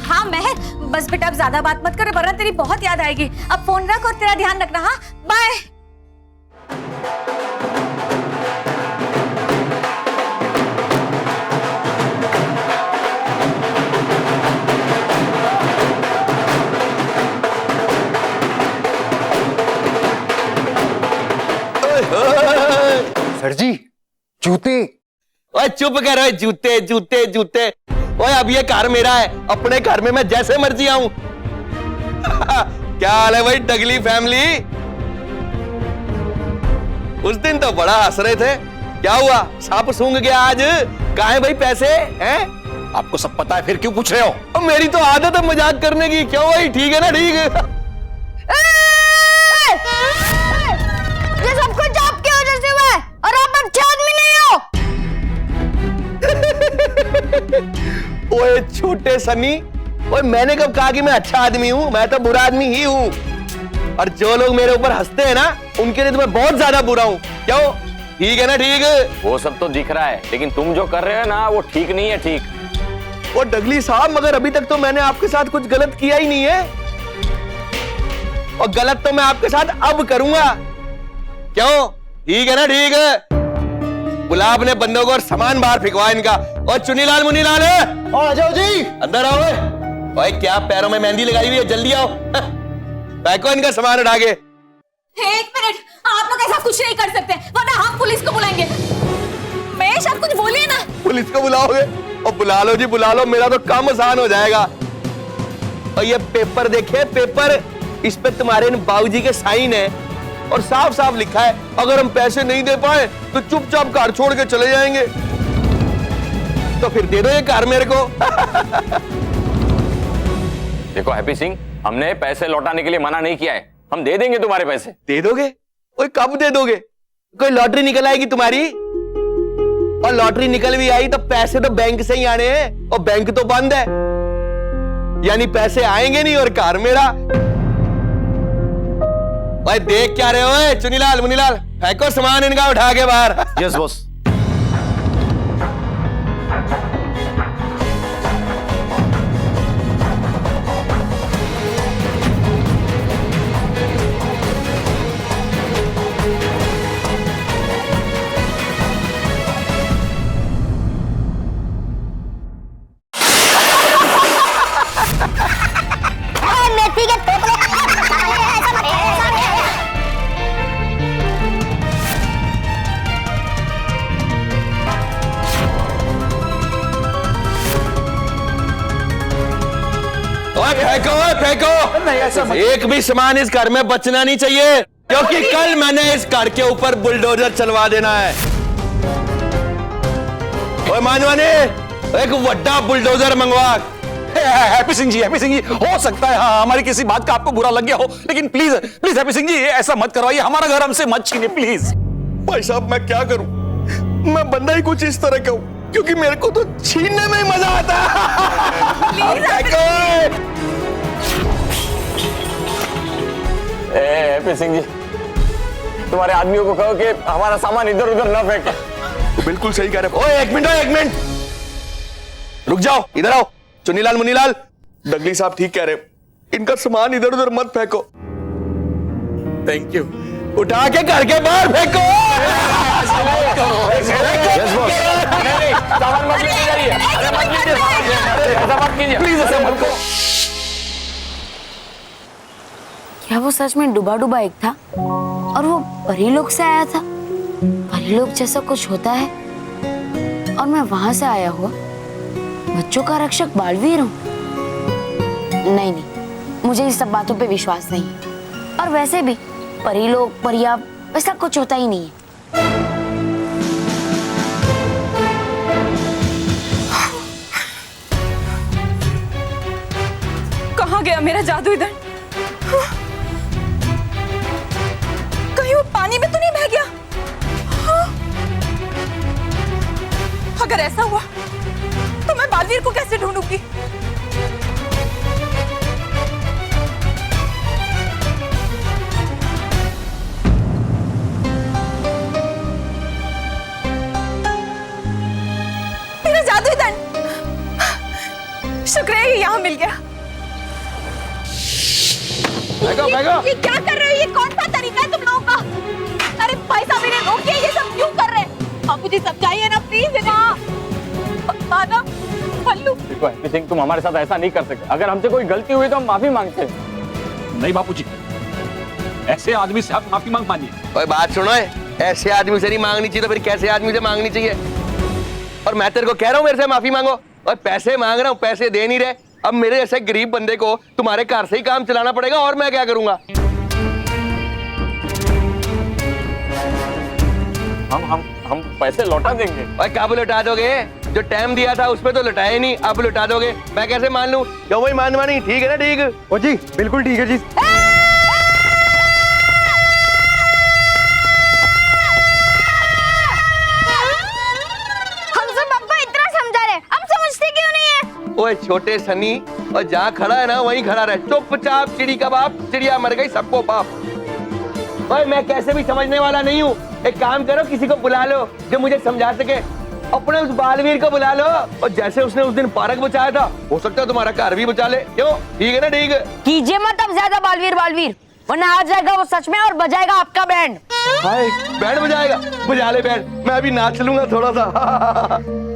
हाँ महर, बस बेटा अब ज्यादा बात मत कर, वरना तेरी बहुत याद आएगी। अब फोन रख और तेरा ध्यान रखना। हाँ बाय। सर जी जूते। ओए चुप कर, ओए जूते जूते जूते। ओए अब ये घर मेरा है, अपने घर में मैं जैसे मर्जी आऊं। क्या हाल है भाई डगली फैमिली? उस दिन तो बड़ा हंस रहे थे, क्या हुआ? सांप सूंघ गया आज? कहाँ है भाई पैसे हैं? आपको सब पता है, फिर क्यों पूछ रहे हो? मेरी तो आदत है मजाक करने की। क्यों भाई, ठीक है ना? ठीक है। ये सब कुछ आपकी वजह से हुआ है और आप अच्छे आदमी नहीं हो। ओए छोटे सनी, ओए मैंने कब कहा कि मैं अच्छा आदमी हूं? मैं तो बुरा आदमी ही हूं। और जो लोग मेरे ऊपर हंसते हैं ना, उनके लिए तो मैं बहुत ज्यादा बुरा हूं। क्यों? ठीक है ना? ठीक है। वो सब तो दिख रहा है, लेकिन तुम जो कर रहे हो ना, वो ठीक नहीं है। ठीक। वो डगली साहब, मगर अभी तक तो मैंने आपके साथ कुछ गलत किया ही नहीं है, और गलत तो मैं आपके साथ अब करूंगा। क्यों? ठीक है ना? ठीक है। बुला अपने बंदों को और सामान बाहर फेंकवा इनका। और चुनीलाल मुनीलाल है, आ जाओ जी, अंदर आओ। ओए क्या पैरों में मेहंदी लगाई हुई है? जल्दी आओ, फेंको इनका सामान उठा के। एक मिनट, आप लोग ऐसा कुछ नहीं कर सकते, वरना हम पुलिस को बुलाएंगे। महेश, आप कुछ बोलिए ना। पुलिस को बुलाओगे? और बुला लो जी, बुला लो, मेरा तो काम आसान हो जाएगा। और ये पेपर देखे, पेपर, इस पे तुम्हारे इन बाबूजी के साइन है और साफ साफ लिखा है, अगर हम पैसे नहीं दे पाए तो चुपचाप घर छोड़ के चले जाएंगे। तो फिर दे दो ये कार मेरे को। देखो हैप्पी सिंह, हमने पैसे लौटाने के लिए मना नहीं किया है, हम दे देंगे तुम्हारे पैसे। दे दोगे? ओए कब दे दोगे? कोई लॉटरी निकल आएगी तुम्हारी, और लॉटरी निकल भी आई तो पैसे तो बैंक से ही आने हैं, और बैंक तो बंद है, यानी पैसे आएंगे नहीं और कार मेरा। भाई देख क्या रहे हो? चुनीलाल मुनीलाल, फेंको सामान इनका उठा के बाहर। Yes boss. फेंको, फेंको। एक भी सामान इस घर में बचना नहीं चाहिए, क्योंकि कल मैंने इस घर के ऊपर बुलडोजर चलवा देना है। ओए मानवाने, एक वड्डा बुलडोजर मंगवा। हैप्पी सिंह जी, हो सकता है हाँ हमारी किसी बात का आपको बुरा लग गया हो, लेकिन please please happy Singh ji, ऐसा मत करवाइए, हमारा घर हमसे मत छीनिए प्लीज। भाई साहब मैं क्या करूं, मैं बंदा ही कुछ इस तरह का हूं, क्योंकि मेरे को तो छीनने में ही मजा आता है। हैप्पी सिंह जी, तुम्हारे आदमियों को कहो कि हमारा सामान इधर उधर न फेंके। बिल्कुल सही कह रहे। ओए एक मिनट, रुक जाओ, इधर आओ। चुन्नीलाल मुन्नीलाल, डगली साहब ठीक कह रहे, इनका सामान इधर उधर मत फेंको। Thank you. उठा के घर के बाहर फेंको। सामान मत लीजिए, अरे मत लीजिए, ऐसा मत कीजिए प्लीज, ऐसा मत करो। क्या वो सच में डूबा डूबा एक था और वो परीलोक से आया था? परीलोक जैसा कुछ होता है और मैं वहां से आया हुआ बच्चों का रक्षक बालवीर हूँ? नहीं, मुझे इस सब बातों पे विश्वास नहीं है। और वैसे भी परीलोक परिया वैसा कुछ होता ही नहीं है। कहाँ गया मेरा जादुई दंड? कहीं वो पानी में तो नहीं बह गया? अगर ऐसा हुआ तो मैं बालवीर को कैसे ढूंढूंगी? मेरा जादुई दंड, शुक्र है ये यहाँ मिल गया। ये क्या कर रहे हो? ये कौन सा तरीका है तुम लोगों का? अरे भाई साहब, इन्हें रोकिए, ये सब क्यों कर रहे हैं? आप मुझे समझाइए ना प्लीज। माधव, पल्लू। देखो हैप्पी सिंह, तुम हमारे साथ ऐसा नहीं कर सकते। अगर हमसे कोई गलती हुई तो हम माफी मांगते हैं। नहीं बापूजी, ऐसे आदमी से आप माफी मांगिए। ओए बात सुनो, ऐसे आदमी से नहीं मांगनी चाहिए तो फिर कैसे आदमी से मांगनी चाहिए? और मैं तेरे को कह रहा हूँ मेरे से माफी मांगो, और पैसे मांग रहा हूँ, पैसे दे नहीं रहे। अब मेरे जैसे गरीब बंदे को तुम्हारे घर से ही काम चलाना पड़ेगा, और मैं क्या करूंगा? हम पैसे लौटा देंगे। और कब लौटा दोगे? जो टाइम दिया था उसमें तो लौटाया ही नहीं, अब लौटा दोगे? मैं कैसे मान लूं? जो वही मानवा नहीं, ठीक है ना? ठीक ओ जी, बिल्कुल ठीक है जी। हम सब आपको इतना समझा रहे, अब समझते क्यों नहीं है? ओए छोटे सनी, और जहाँ खड़ा है ना वहीं खड़ा रहे, चुपचाप। चिड़ी का बाप चिड़िया मर गई, सबको बाप। ओए मैं कैसे भी समझने वाला नहीं हूँ। एक काम करो, किसी को बुला लो जो मुझे समझा सके। अपने उस बालवीर को बुला लो, और जैसे उसने उस दिन पार्क बचाया था, हो सकता है तुम्हारा घर भी बचा ले। क्यों? ठीक है ना? ठीक है। कीजिए मत अब ज्यादा बालवीर, वरना आ जाएगा वो सच में और बजाएगा आपका बैंड। हाय, बैंड बजाएगा? बजा ले बैंड, मैं अभी नाच लूंगा थोड़ा सा।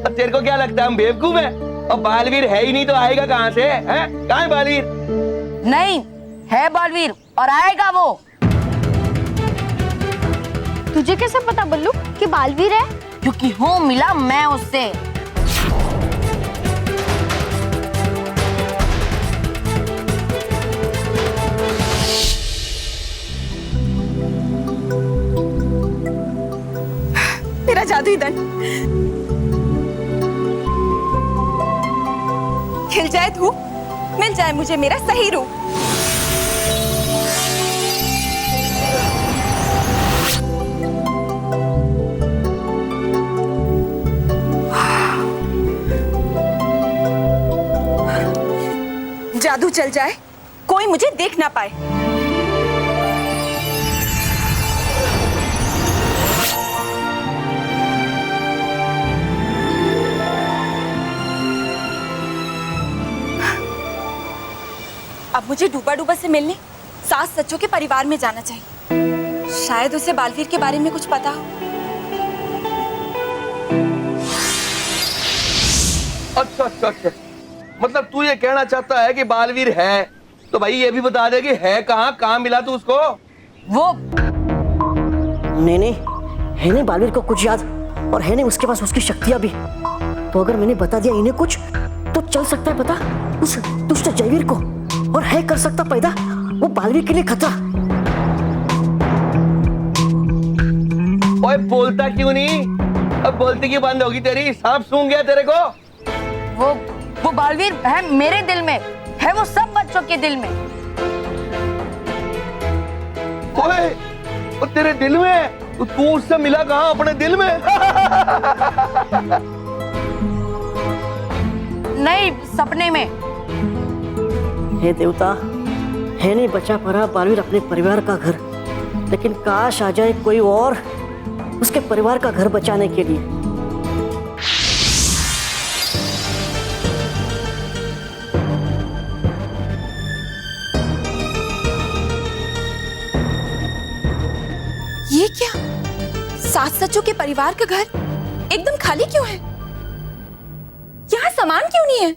तेरे को क्या लगता है हम बेवकूफ हैं? और बालवीर है ही नहीं तो आएगा कहाँ से? हैं? कहाँ है बालवीर? नहीं है बालवीर, और आएगा वो। तुझे कैसे पता बल्लू कि बालवीर है? क्योंकि हूँ मिला मैं उससे। मेरा जादुई दंड खिल जाए, धूप मिल जाए मुझे मेरा सही रूप। जादू चल जाए, कोई मुझे देख ना पाए। अब मुझे डूबा डूबा से मिलने सास सच्चों के परिवार में जाना चाहिए। शायद उसे बालवीर के बारे में कुछ पता हो। अच्छा, मतलब तू ये कहना चाहता है कि बालवीर है, तो भाई ये भी बता दे कि है कहाँ, कहाँ मिला तू उसको? वो नहीं, है नहीं बालवीर को कुछ याद, और है नहीं उसके पास उसकी शक्तियां भी। तो अगर मैंने बता दिया इन्हें कुछ, तो चल सकता है पता उस दुष्ट जयवीर को, और है कर सकता पैदा वो बालवीर के लिए खतरा। ओए बोलता क्यों नहीं? अब बोलती क्यों बंद होगी तेरी? सांप सूंघ गया तेरे को? वो बालवीर है मेरे दिल में, है वो सब बच्चों के दिल में। ओए, वो तेरे दिल में? तू उससे मिला कहाँ अपने दिल में? नहीं, सपने में। हे देवता, है नहीं बचा पड़ा बालवीर अपने परिवार का घर, लेकिन काश आ जाए कोई और उसके परिवार का घर बचाने के लिए। ये क्या? सास सचू के परिवार का घर एकदम खाली क्यों है? यहाँ सामान क्यों नहीं है?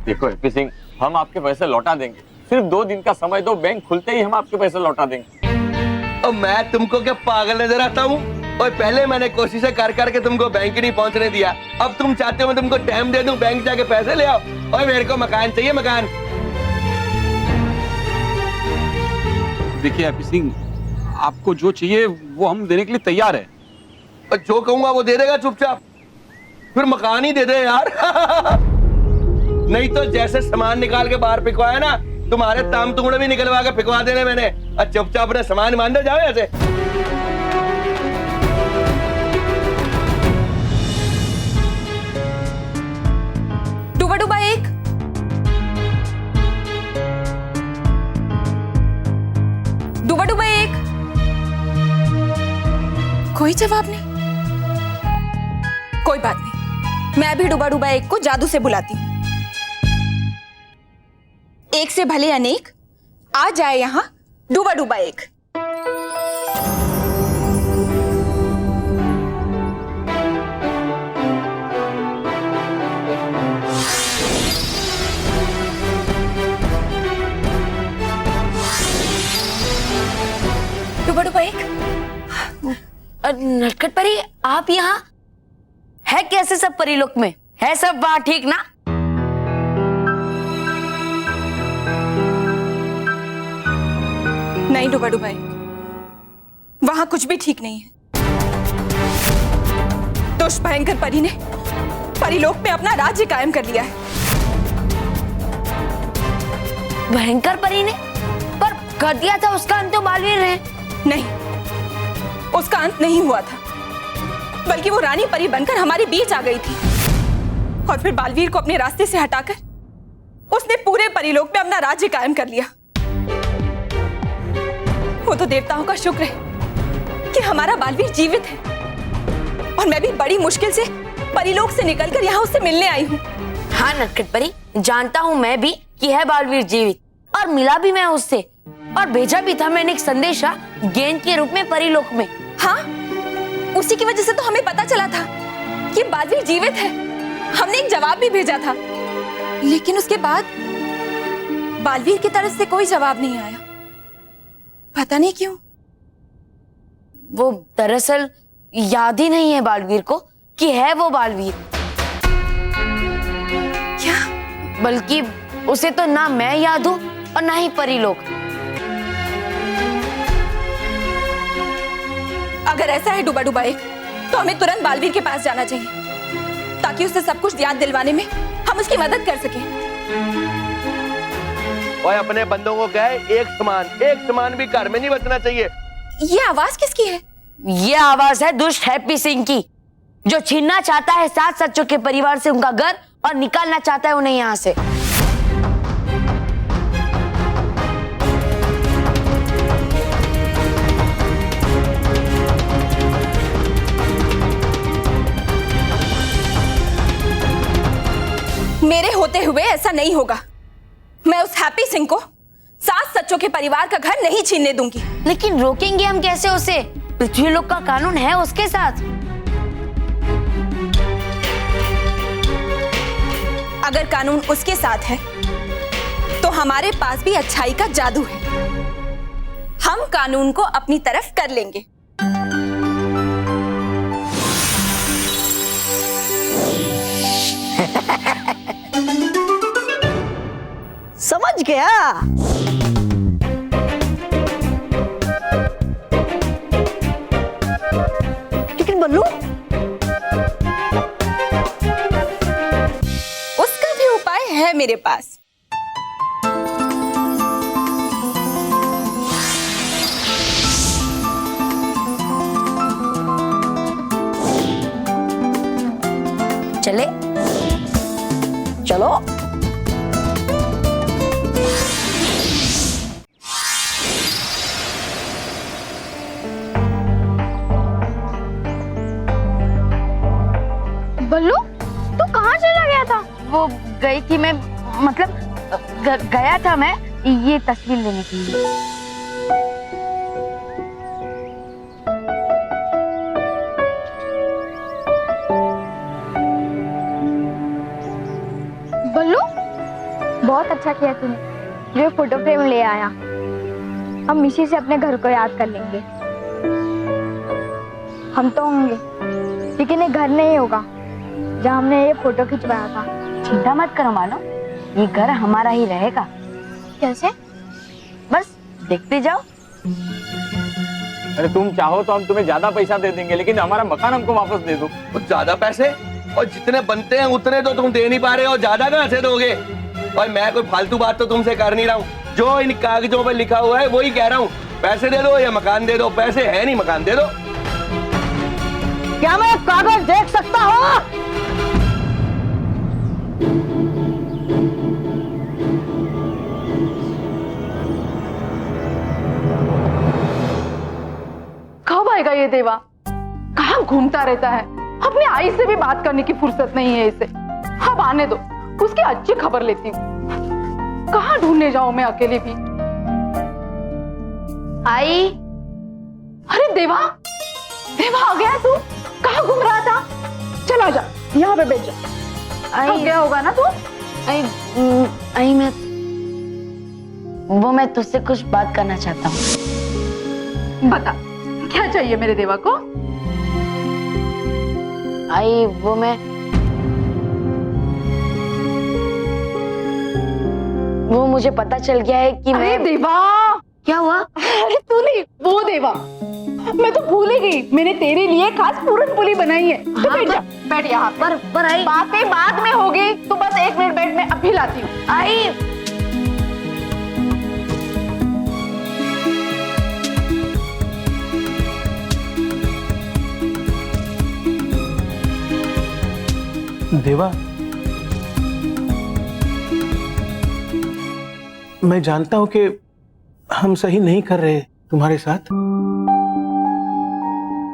देखो हैप्पी सिंह, हम आपके पैसे लौटा देंगे। सिर्फ 2 दिन का समय दो, बैंक खुलते ही हम आपके पैसे लौटा देंगे। और मैं तुमको क्या पागल नजर आता हूँ? और पहले मैंने कोशिशें कर करके तुमको बैंक ही नहीं पहुंचने दिया। अब तुम चाहते हो मैं तुमको टाइम दे दूं, बैंक जाके पैसे ले आओ। और मेरे को मकान चाहिए, मकान। देखिए हैप्पी सिंह, आपको जो चाहिए वो हम देने के लिए तैयार है। और जो कहूंगा वो दे देगा चुपचाप? फिर मकान ही दे दे यार। नहीं तो जैसे सामान निकाल के बाहर फेंकवाया ना, तुम्हारे ताम तुमड़े भी निकलवा के फेंकवा देने मैंने। और चुपचाप अपने सामान मान दे जाओ ऐसे। डूबा डूबा एक, डूबा डूबा एक। कोई जवाब नहीं। कोई बात नहीं, मैं भी डूबा डूबा एक को जादू से बुलाती हूँ। एक से भले अनेक, आ जाए यहां डूबा डूबा एक। डूबा डूबा एक। नटखट परी, आप यहाँ है कैसे? सब परीलोक में है सब बात ठीक ना? नहीं डूबा डूबा एक, वहां कुछ भी ठीक नहीं है। दुष्ट भयंकर परी ने परीलोक में अपना राज्य कायम कर लिया है। भयंकर परी ने? पर कर दिया था उसका अंत तो बालवीर ने। नहीं, उसका अंत नहीं हुआ था, बल्कि वो रानी परी बनकर हमारे बीच आ गई थी। और फिर बालवीर को अपने रास्ते से हटाकर उसने पूरे परीलोक में अपना राज्य कायम कर लिया। वो तो देवताओं का शुक्र है कि हमारा बालवीर जीवित है। और मैं भी बड़ी मुश्किल से परीलोक से निकलकर यहाँ उससे मिलने आई हूँ। हाँ नटखट परी, जानता हूँ मैं भी कि है बालवीर जीवित, और मिला भी मैं उससे, और भेजा भी था मैंने एक संदेशा गेंद के रूप में परीलोक में। हाँ, उसी की वजह से तो हमें पता चला था कि बालवीर जीवित है। हमने एक जवाब भी भेजा था, लेकिन उसके बाद बालवीर की तरफ से कोई जवाब नहीं आया। पता नहीं क्यों। वो दरअसल याद ही नहीं है बालवीर को कि है वो बालवीर। क्या? बल्कि उसे तो ना मैं याद हूं और ना ही परीलोक। अगर ऐसा है डूबा डूबा एक, तो हमें तुरंत बालवीर के पास जाना चाहिए, ताकि उसे सब कुछ याद दिलवाने में हम उसकी मदद कर सकें। और अपने बंदों को कहे एक सामान भी घर में नहीं बचना चाहिए। ये आवाज किसकी है? ये आवाज है दुष्ट हैप्पी सिंह की, जो छीनना चाहता है सात सच्चों के परिवार से उनका घर और निकालना चाहता है उन्हें यहाँ से। मेरे होते हुए ऐसा नहीं होगा। मैं उस हैप्पी सिंह को सात सच्चों के परिवार का घर नहीं छीनने दूंगी। लेकिन रोकेंगे हम कैसे उसे? पृथ्वीलोक का कानून है उसके साथ। अगर कानून उसके साथ है, तो हमारे पास भी अच्छाई का जादू है। हम कानून को अपनी तरफ कर लेंगे। समझ गया। लेकिन बल्लू, उसका भी उपाय है मेरे पास। चले। चलो। बल्लू तू कहाँ चला गया था? वो गई थी मैं, मतलब गया था मैं ये तस्वीर लेने के लिए। बल्लू बहुत अच्छा किया तूने जो फोटो फ्रेम ले आया। हम मिशी से अपने घर को याद कर लेंगे। हम तो होंगे लेकिन ये घर नहीं होगा जहाँ हमने ये फोटो खिंचवाया था। चिंता मत करो मानो, ये घर हमारा ही रहेगा। कैसे? बस देखते जाओ। अरे तुम चाहो तो हम तुम्हें ज्यादा पैसा दे देंगे, लेकिन हमारा मकान हमको वापस दे दो। ज्यादा पैसे? और जितने बनते हैं उतने तो तुम दे नहीं पा रहे हो, ज्यादा कहाँ से दोगे? और मैं कोई फालतू बात तो तुमसे कर नहीं रहा हूँ, जो इन कागजों पे लिखा हुआ है वही कह रहा हूँ। पैसे दे दो या मकान दे दो। पैसे है नहीं, मकान दे दो। क्या मैं कागज देख सकता हूँ? कब आएगा ये देवा? कहाँ घूमता रहता है? अपनी आई से भी बात करने की फुर्सत नहीं है इसे। अब आने दो, उसकी अच्छी खबर लेती हूँ। कहाँ ढूंढने जाऊं मैं अकेली भी? आई, अरे देवा, देवा आ गया तू? कहाँ घूम रहा था? चला जा, यहाँ पे बैठ जा। थक गया होगा ना तू? आई मैं तुझसे कुछ बात करना चाहता हूँ। बता, क्या चाहिए मेरे देवा को? आई वो मुझे पता चल गया है कि अरे देवा, क्या हुआ? अरे तू नहीं, वो देवा। मैं तो भूल ही गई, मैंने तेरे लिए खास पूरन पुली बनाई है। तू बैठ जा, बैठ यहाँ पर आई बातें बाद में होगी, तू बस 1 मिनट बैठ, मैं अभी लाती हूँ। आई देवा, मैं जानता हूं कि हम सही नहीं कर रहे तुम्हारे साथ।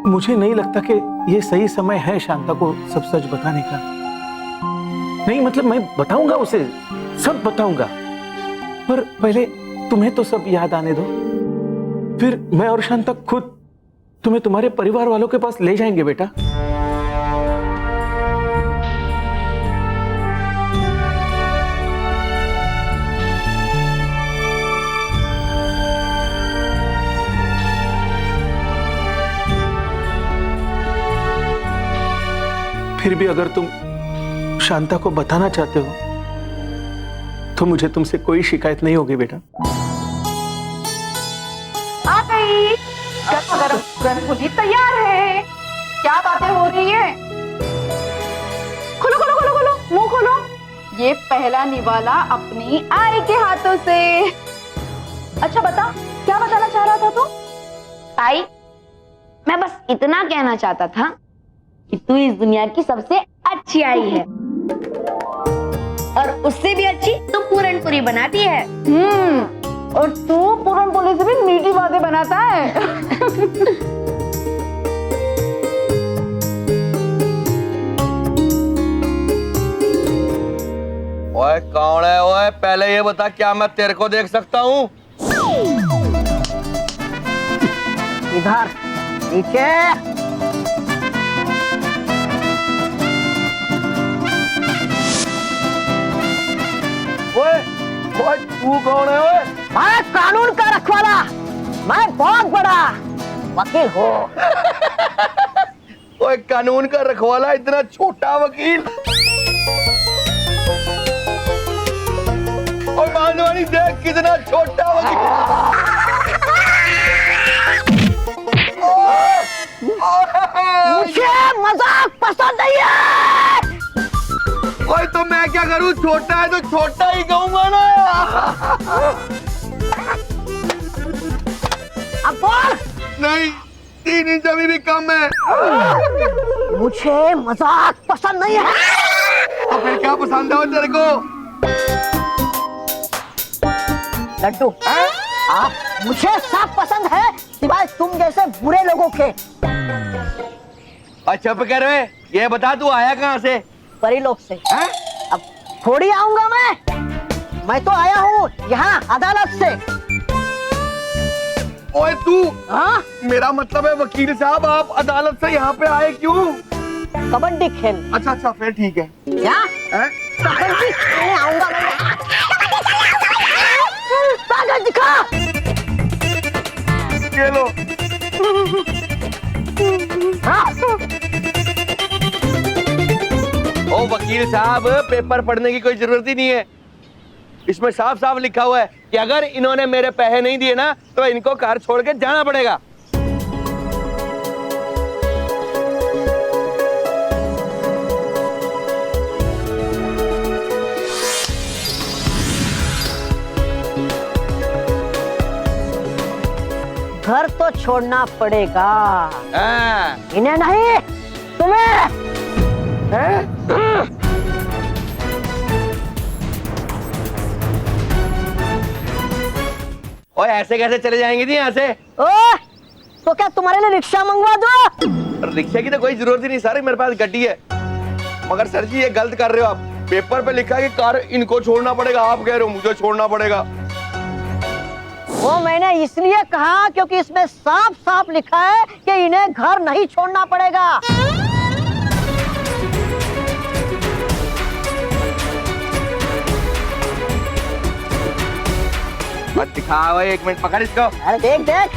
मुझे नहीं लगता कि ये सही समय है शांता को सब सच बताने का। नहीं मतलब मैं बताऊंगा उसे, सब बताऊंगा, पर पहले तुम्हें तो सब याद आने दो, फिर मैं और शांता खुद तुम्हें तुम्हारे परिवार वालों के पास ले जाएंगे बेटा। फिर भी अगर तुम शांता को बताना चाहते हो तो मुझे तुमसे कोई शिकायत नहीं होगी बेटा। आ गई, गरम पूरन पुली तैयार है। क्या बातें हो रही है? खोलो खोलो खोलो खोलो, मुंह खोलो। ये पहला निवाला अपनी आई के हाथों से। अच्छा बता, क्या बताना चाह रहा था तू? आई, मैं बस इतना कहना चाहता था कि तू इस दुनिया की सबसे अच्छी आई है, और उससे भी अच्छी तू पूरन पूरी बनाती है। और तू पूरन पुली से भी मीठी बातें बनाता है। ओए कौन है? ओए पहले ये बता, क्या मैं तेरे को देख सकता हूँ? इधर नीचे। ओए तू कौन है? ओए मैं कानून का रखवाला, मैं बहुत बड़ा वकील हूँ। ओए कानून का रखवाला, इतना छोटा वकील? और मानवानी देख कितना छोटा वकील। मुझे मजाक पसंद नहीं है। ओए तो मैं क्या करूं? छोटा है तो छोटा ही कहूंगा ना। अब बोल। नहीं, 3 इंच अभी भी कम है। मुझे मजाक पसंद नहीं है। फिर क्या पसंद है वो तेरे को? लड्डू आप मुझे सब पसंद है सिवाय तुम जैसे बुरे लोगों के। अच्छा पे कर रहे, ये बता तू आया कहाँ से? परिलोक से। अब थोड़ी आऊंगा मैं तो आया हूँ यहाँ अदालत से। ओए तू, हाँ? मेरा मतलब है वकील साहब, आप अदालत से यहाँ पे आए क्यों? कबड्डी खेल। अच्छा फिर ठीक है। क्या? कबड्डी खेलने आऊंगा मैं। कागज दिखा। ये लो। ओ वकील साहब, पेपर पढ़ने की कोई जरूरत ही नहीं है। इसमें साफ साफ लिखा हुआ है कि अगर इन्होंने मेरे पैसे नहीं दिए ना तो इनको घर छोड़ के जाना पड़ेगा। घर तो छोड़ना पड़ेगा। इन्हें नहीं, तुम्हें। ओए ऐसे कैसे चले जाएंगे जी यहाँ से? तो क्या तुम्हारे लिए रिक्शा मंगवा दो? रिक्शा की तो कोई जरूरत ही नहीं सर, मेरे पास गड्डी है। मगर सर जी ये गलत कर रहे हो आप। पेपर पे लिखा है कि कार इनको छोड़ना पड़ेगा, आप कह रहे हो मुझे छोड़ना पड़ेगा। वो मैंने इसलिए कहा क्योंकि इसमें साफ साफ लिखा है कि इन्हें घर नहीं छोड़ना पड़ेगा। मत दिखाओ, एक मिनट पकड़ इसको। अरे देख देख।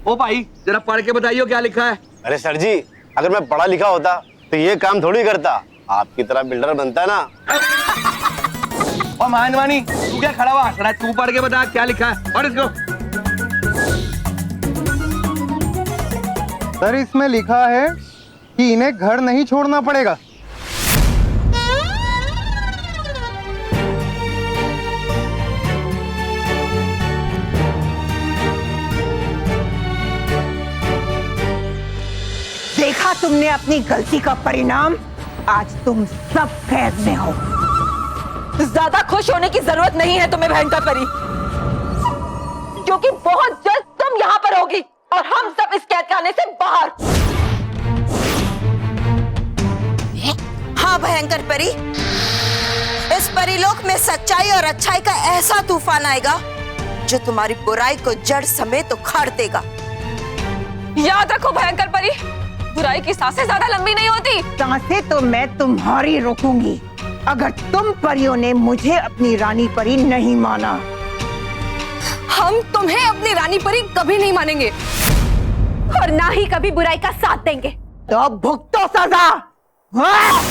ओ भाई जरा पढ़ के बताइए क्या लिखा है। अरे सर जी, अगर मैं पढ़ा लिखा होता तो ये काम थोड़ी करता, आपकी तरह बिल्डर बनता है ना। ओ मानवानी, तू क्या खड़ा हुआ? तू पढ़ के बता क्या लिखा है, पढ़ इसको। सर इसमें लिखा है कि इन्हें घर नहीं छोड़ना पड़ेगा। देखा तुमने अपनी गलती का परिणाम, आज तुम सब कैद में हो। ज्यादा खुश होने की जरूरत नहीं है तुम्हें भयंकर परी, क्योंकि बहुत जल्द तुम यहाँ पर होगी और हम सब इस कैद खाने से बाहर। हाँ भयंकर परी, इस परीलोक में सच्चाई और अच्छाई का ऐसा तूफान आएगा जो तुम्हारी बुराई को जड़ समेत उखाड़ देगा। याद रखो भयंकर परी, बुराई की सांसें ज्यादा लंबी नहीं होती। सांसें तो मैं तुम्हारी रोकूंगी अगर तुम परियों ने मुझे अपनी रानी परी नहीं माना। हम तुम्हें अपनी रानी परी कभी नहीं मानेंगे और ना ही कभी बुराई का साथ देंगे। तो भुगतो सजा। हाँ!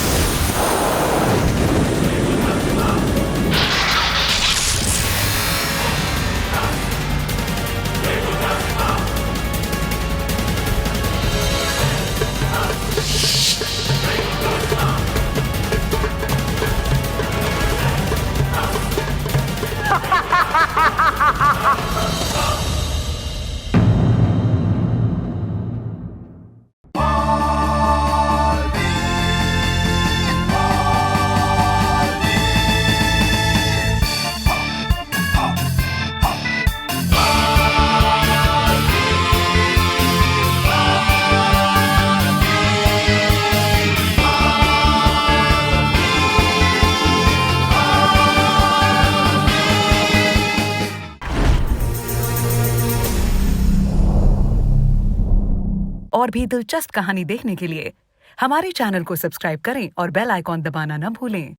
और भी दिलचस्प कहानी देखने के लिए हमारे चैनल को सब्सक्राइब करें और बेल आइकॉन दबाना न भूलें।